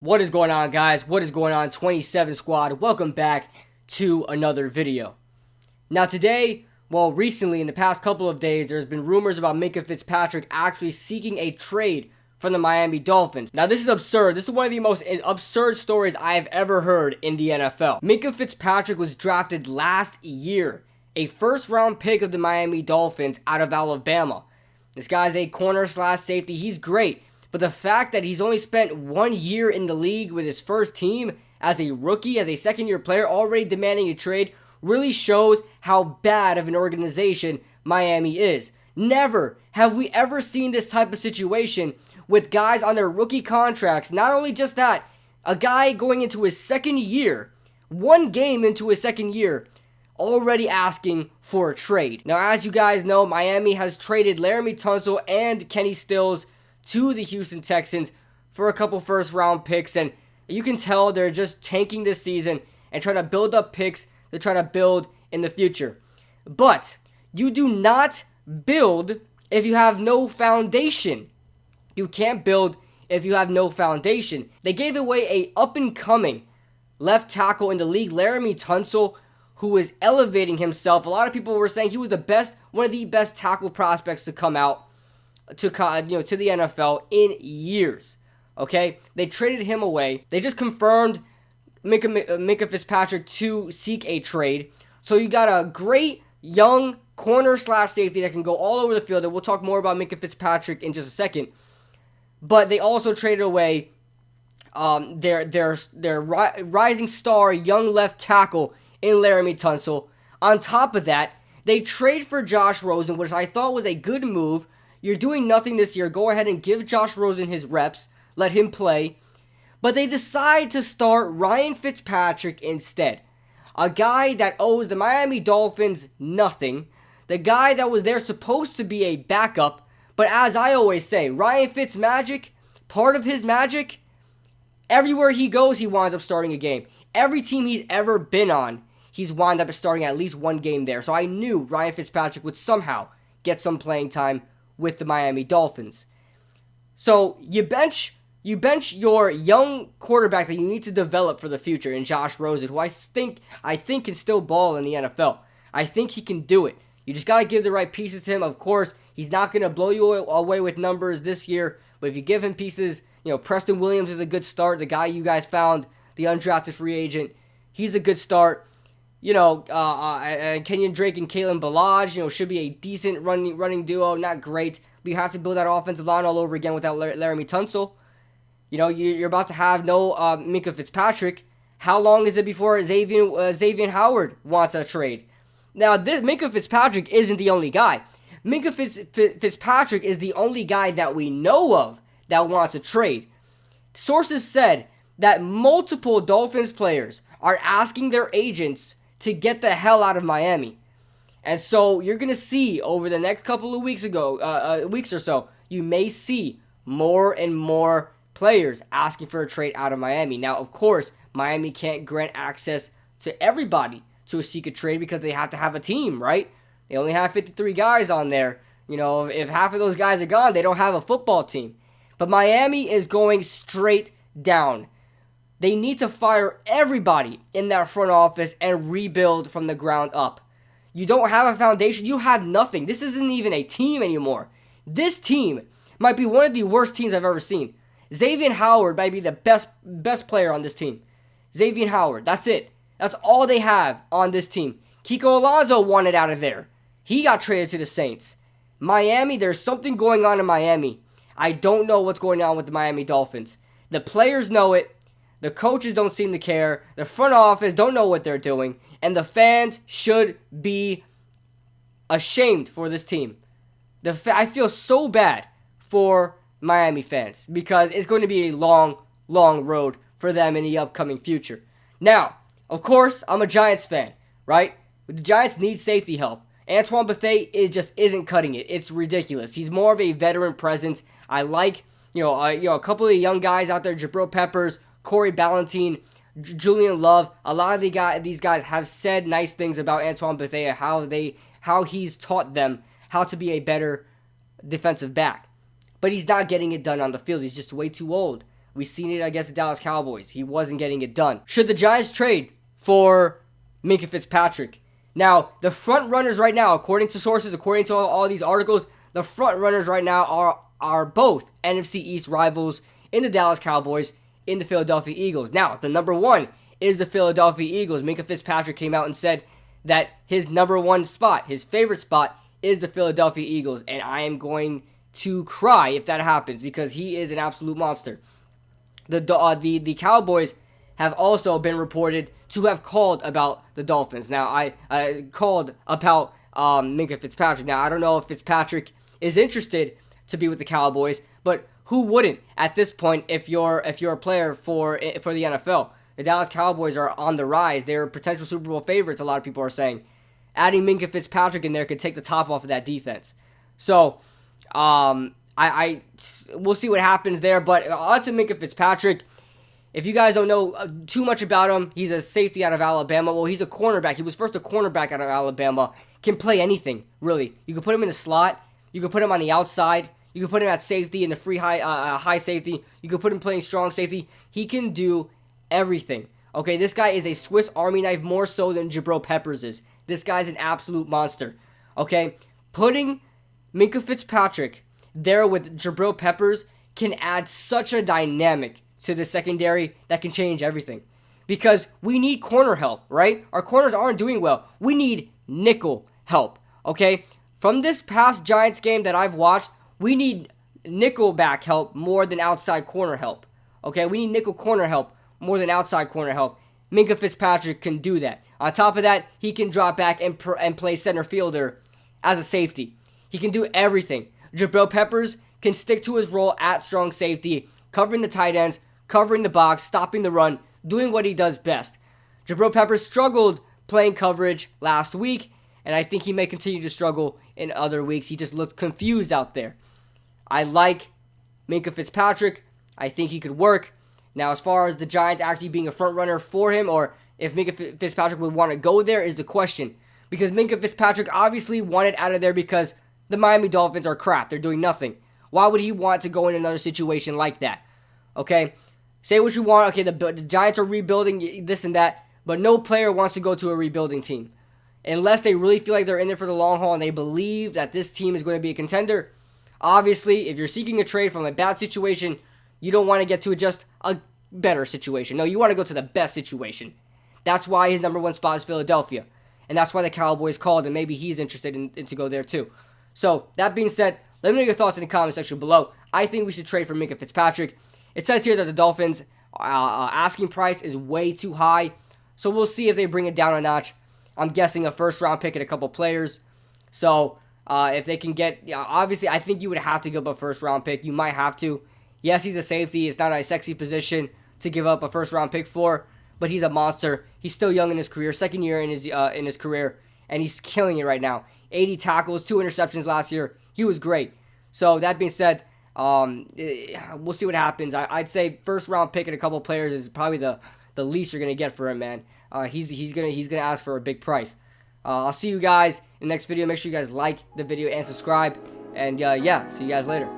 What is going on, guys? What is going on, 27 Squad? Welcome back to another video. Now today, recently in the past couple of days, there's been rumors about Minkah Fitzpatrick actually seeking a trade from the Miami Dolphins. Now this is absurd. This is one of the most absurd stories I have ever heard in the NFL. Minkah Fitzpatrick was drafted last year, a first-round pick of the Miami Dolphins out of Alabama. This guy's a corner/safety. He's great. But the fact that he's only spent 1 year in the league with his first team as a rookie, as a second-year player, already demanding a trade, really shows how bad of an organization Miami is. Never have we ever seen this type of situation with guys on their rookie contracts. Not only just that, a guy going into his second year, one game into his second year, already asking for a trade. Now, as you guys know, Miami has traded Laremy Tunsil and Kenny Stills to the Houston Texans for a couple first-round picks, and you can tell they're just tanking this season and trying to build up picks they're trying to build in the future. But you do not build if you have no foundation. You can't build if you have no foundation. They gave away a up-and-coming left tackle in the league, Laremy Tunsil, who is elevating himself. A lot of people were saying he was one of the best tackle prospects to come out to the NFL in years. Okay, they traded him away. They just confirmed Minkah Fitzpatrick to seek a trade. So you got a great young corner/safety that can go all over the field. And we'll talk more about Minkah Fitzpatrick in just a second. But they also traded away their rising star young left tackle in Laremy Tunsil. On top of that, they trade for Josh Rosen, which I thought was a good move. You're doing nothing this year. Go ahead and give Josh Rosen his reps. Let him play. But they decide to start Ryan Fitzpatrick instead. A guy that owes the Miami Dolphins nothing. The guy that was there supposed to be a backup. But as I always say, Ryan Fitzmagic, part of his magic, everywhere he goes, he winds up starting a game. Every team he's ever been on, he's wound up starting at least one game there. So I knew Ryan Fitzpatrick would somehow get some playing time with the Miami Dolphins. So you bench your young quarterback that you need to develop for the future in Josh Rosen, who I think can still ball in the NFL. I think he can do it. You just got to give the right pieces to him. Of course, he's not going to blow you away with numbers this year, but if you give him pieces, Preston Williams is a good start. The guy you guys found, the undrafted free agent, he's a good start. Kenyon Drake and Kalen Ballage, should be a decent running duo. Not great, but you have to build that offensive line all over again without Laremy Tunsil. You're about to have no Minkah Fitzpatrick. How long is it before Xavier Howard wants a trade? Now, Minkah Fitzpatrick isn't the only guy. Minkah Fitzpatrick is the only guy that we know of that wants a trade. Sources said that multiple Dolphins players are asking their agents to get the hell out of Miami. And so you're going to see over the next couple of weeks or so, you may see more and more players asking for a trade out of Miami. Now, of course, Miami can't grant access to everybody to seek a trade because they have to have a team, right? They only have 53 guys on there. If half of those guys are gone, they don't have a football team. But Miami is going straight down. They need to fire everybody in that front office and rebuild from the ground up. You don't have a foundation. You have nothing. This isn't even a team anymore. This team might be one of the worst teams I've ever seen. Xavier Howard might be the best player on this team. Xavier Howard, that's it. That's all they have on this team. Kiko Alonso wanted out of there. He got traded to the Saints. Miami, there's something going on in Miami. I don't know what's going on with the Miami Dolphins. The players know it. The coaches don't seem to care. The front office don't know what they're doing. And the fans should be ashamed for this team. I feel so bad for Miami fans because it's going to be a long, long road for them in the upcoming future. Now, of course, I'm a Giants fan, right? But the Giants need safety help. Antoine Bethea just isn't cutting it. It's ridiculous. He's more of a veteran presence. I like, a couple of the young guys out there, Jabril Peppers, Corey Ballentine, Julian Love. A lot of these guys have said nice things about Antoine Bethea, how he's taught them how to be a better defensive back. But he's not getting it done on the field. He's just way too old. We seen it against the Dallas Cowboys. He wasn't getting it done. Should the Giants trade for Minkah Fitzpatrick? Now, the front runners right now, according to sources, according to all these articles, the front runners right now are both NFC East rivals in the Dallas Cowboys, in the Philadelphia Eagles. Now, the number one is the Philadelphia Eagles. Minkah Fitzpatrick came out and said that his number one spot, his favorite spot, is the Philadelphia Eagles. And I am going to cry if that happens because he is an absolute monster. The Cowboys have also been reported to have called about the Dolphins. Now, I called about Minkah Fitzpatrick. Now, I don't know if Fitzpatrick is interested to be with the Cowboys, but who wouldn't at this point if you're a player for the NFL? The Dallas Cowboys are on the rise. They're potential Super Bowl favorites, a lot of people are saying. Adding Minkah Fitzpatrick in there could take the top off of that defense. So, we'll see what happens there, but on to Minkah Fitzpatrick. If you guys don't know too much about him, he's a safety out of Alabama. Well, he's a cornerback. He was first a cornerback out of Alabama. Can play anything, really. You can put him in the slot. You can put him on the outside. You can put him at safety in the free high safety. You can put him playing strong safety. He can do everything. Okay, this guy is a Swiss Army knife more so than Jabril Peppers is. This guy's an absolute monster. Okay, putting Minkah Fitzpatrick there with Jabril Peppers can add such a dynamic to the secondary that can change everything. Because we need corner help, right? Our corners aren't doing well. We need nickel help, okay? From this past Giants game that I've watched, we need nickel back help more than outside corner help, okay? We need nickel corner help more than outside corner help. Minkah Fitzpatrick can do that. On top of that, he can drop back and play center fielder as a safety. He can do everything. Jabril Peppers can stick to his role at strong safety, covering the tight ends, covering the box, stopping the run, doing what he does best. Jabril Peppers struggled playing coverage last week, and I think he may continue to struggle in other weeks. He just looked confused out there. I like Minkah Fitzpatrick. I think he could work. Now, as far as the Giants actually being a front runner for him, or if Minkah Fitzpatrick would want to go there, is the question. Because Minkah Fitzpatrick obviously wanted out of there because the Miami Dolphins are crap. They're doing nothing. Why would he want to go in another situation like that? Okay? Say what you want. Okay, the Giants are rebuilding this and that, but no player wants to go to a rebuilding team. Unless they really feel like they're in it for the long haul and they believe that this team is going to be a contender. Obviously, if you're seeking a trade from a bad situation, you don't want to get to just a better situation. No, you want to go to the best situation. That's why his number one spot is Philadelphia. And that's why the Cowboys called, and maybe he's interested in to go there too. So, that being said, let me know your thoughts in the comment section below. I think we should trade for Minkah Fitzpatrick. It says here that the Dolphins' asking price is way too high. So, we'll see if they bring it down a notch. I'm guessing a first-round pick and a couple players. So, if they can get... obviously, I think you would have to give up a first-round pick. You might have to. Yes, he's a safety. It's not a sexy position to give up a first-round pick for. But he's a monster. He's still young in his career. Second year in his career. And he's killing it right now. 80 tackles, 2 interceptions last year. He was great. So, that being said, we'll see what happens. I'd say first-round pick and a couple players is probably the least you're going to get for him, man. He's gonna ask for a big price. I'll see you guys in the next video. Make sure you guys like the video and subscribe. And yeah, see you guys later.